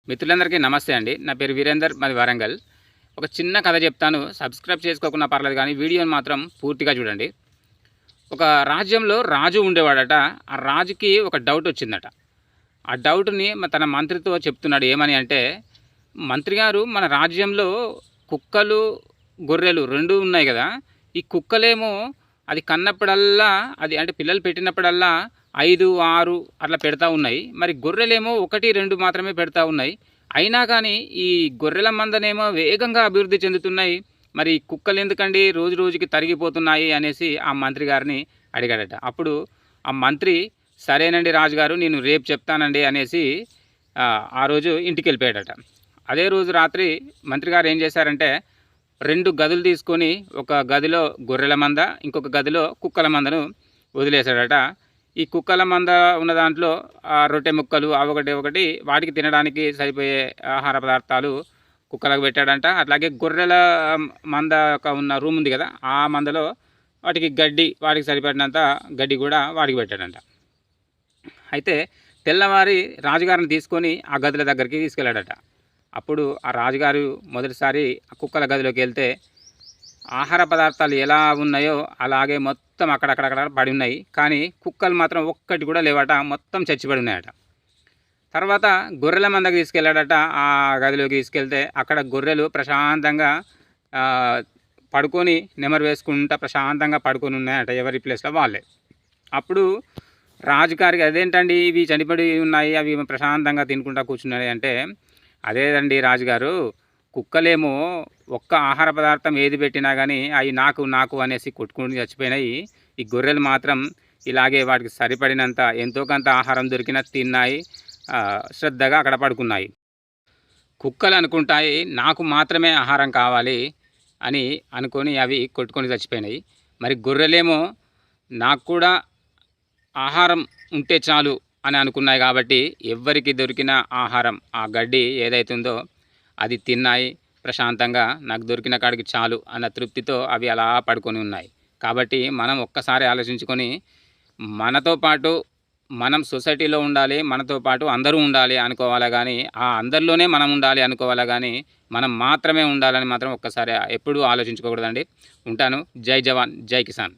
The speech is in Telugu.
మిత్రులందరికీ నమస్తే అండి. నా పేరు వీరేందర్, మాది వరంగల్. ఒక చిన్న కథ చెప్తాను. సబ్స్క్రైబ్ చేసుకోకున్నా పర్లేదు కానీ వీడియోని మాత్రం పూర్తిగా చూడండి. ఒక రాజ్యంలో రాజు ఉండేవాడట. ఆ రాజుకి ఒక డౌట్ వచ్చిందట. ఆ డౌట్ని తన మంత్రితో చెప్తున్నాడు. ఏమని అంటే, మంత్రి గారు, మన రాజ్యంలో కుక్కలు, గొర్రెలు రెండు ఉన్నాయి కదా. ఈ కుక్కలేమో అది కన్నప్పుడల్లా, అది అంటే పిల్లలు పెట్టినప్పుడల్లా 5, 6 అట్లా పెడతా ఉన్నాయి. మరి గొర్రెలేమో 1, 2 మాత్రమే పెడతా ఉన్నాయి. అయినా కానీ ఈ గొర్రెల మందనేమో వేగంగా అభివృద్ధి చెందుతున్నాయి. మరి కుక్కలు ఎందుకండి రోజు రోజుకి తరిగిపోతున్నాయి అనేసి ఆ మంత్రి గారిని అడిగాడట. అప్పుడు ఆ మంత్రి, సరేనండి రాజుగారు, నేను రేపు చెప్తానండి అనేసి ఆ రోజు ఇంటికి వెళ్ళిపోయాడట. అదే రోజు రాత్రి మంత్రి గారు ఏం చేశారంటే, 2 గదులు తీసుకొని ఒక గదిలో గొర్రెల మంద, ఇంకొక గదిలో కుక్కల మందను వదిలేశాడట. ఈ కుక్కల మంద ఉన్న దాంట్లో రొట్టె ముక్కలు ఒకటి ఒకటి వాటికి తినడానికి సరిపోయే ఆహార పదార్థాలు కుక్కలకు పెట్టాడంట. అట్లాగే గొర్రెల మంద ఉన్న రూమ్ ఉంది కదా, ఆ మందలో వాటికి గడ్డి, వాటికి సరిపడినంత గడ్డి కూడా వాటికి పెట్టాడంట. అయితే తెల్లవారి రాజుగారిని తీసుకొని ఆ గదుల దగ్గరికి తీసుకెళ్ళాడట. అప్పుడు ఆ రాజుగారు మొదటిసారి ఆ కుక్కల గదిలోకి వెళ్తే ఆహార పదార్థాలు ఎలా ఉన్నాయో అలాగే మొత్తం అక్కడక్కడక్కడ పడి ఉన్నాయి. కానీ కుక్కలు మాత్రం ఒక్కటి కూడా లేవట, మొత్తం చచ్చిపడి ఉన్నాయట. తర్వాత గొర్రెల మందకి తీసుకెళ్ళాడట. ఆ గదిలోకి తీసుకెళ్తే అక్కడ గొర్రెలు ప్రశాంతంగా పడుకొని నెమరు వేసుకుంటా ప్రశాంతంగా పడుకొని ఉన్నాయట, ఎవరి ప్లేస్లో వాళ్ళే. అప్పుడు రాజుగారికి, అదేంటండి ఇవి చనిపడి ఉన్నాయి, అవి ప్రశాంతంగా తినుకుంటా కూర్చున్నాయి అంటే, అదేదండి రాజుగారు, కుక్కలేమో ఒక్క ఆహార పదార్థం ఏది పెట్టినా కానీ అవి నాకు నాకు అనేసి కొట్టుకుని చచ్చిపోయినాయి. ఈ గొర్రెలు మాత్రం ఇలాగే వాటికి సరిపడినంత ఎంతో కొంత ఆహారం దొరికినా తిన్నాయి, శ్రద్ధగా అక్కడ పడుకున్నాయి. కుక్కలు అనుకుంటాయి నాకు మాత్రమే ఆహారం కావాలి అని అనుకొని అవి కొట్టుకొని చచ్చిపోయినాయి. మరి గొర్రెలేమో నాకు కూడా ఆహారం ఉంటే చాలు అని అనుకున్నాయి కాబట్టి ఎవ్వరికి దొరికిన ఆహారం, ఆ గడ్డి ఏదైతుందో అది తిన్నాయి. ప్రశాంతంగా నాకు దొరికిన కాడికి చాలు అన్న తృప్తితో అవి అలా పడుకొని ఉన్నాయి. కాబట్టి మనం ఒక్కసారి ఆలోచించుకొని, మనతో పాటు మనం సొసైటీలో ఉండాలి, మనతో పాటు అందరూ ఉండాలి అనుకోవాలా కానీ, ఆ అందరిలోనే మనం ఉండాలి అనుకోవాలా కానీ, మనం మాత్రమే ఉండాలని మాత్రం ఒక్కసారి ఎప్పుడూ ఆలోచించుకోకూడదండి. ఉంటాను. జై జవాన్, జై కిసాన్.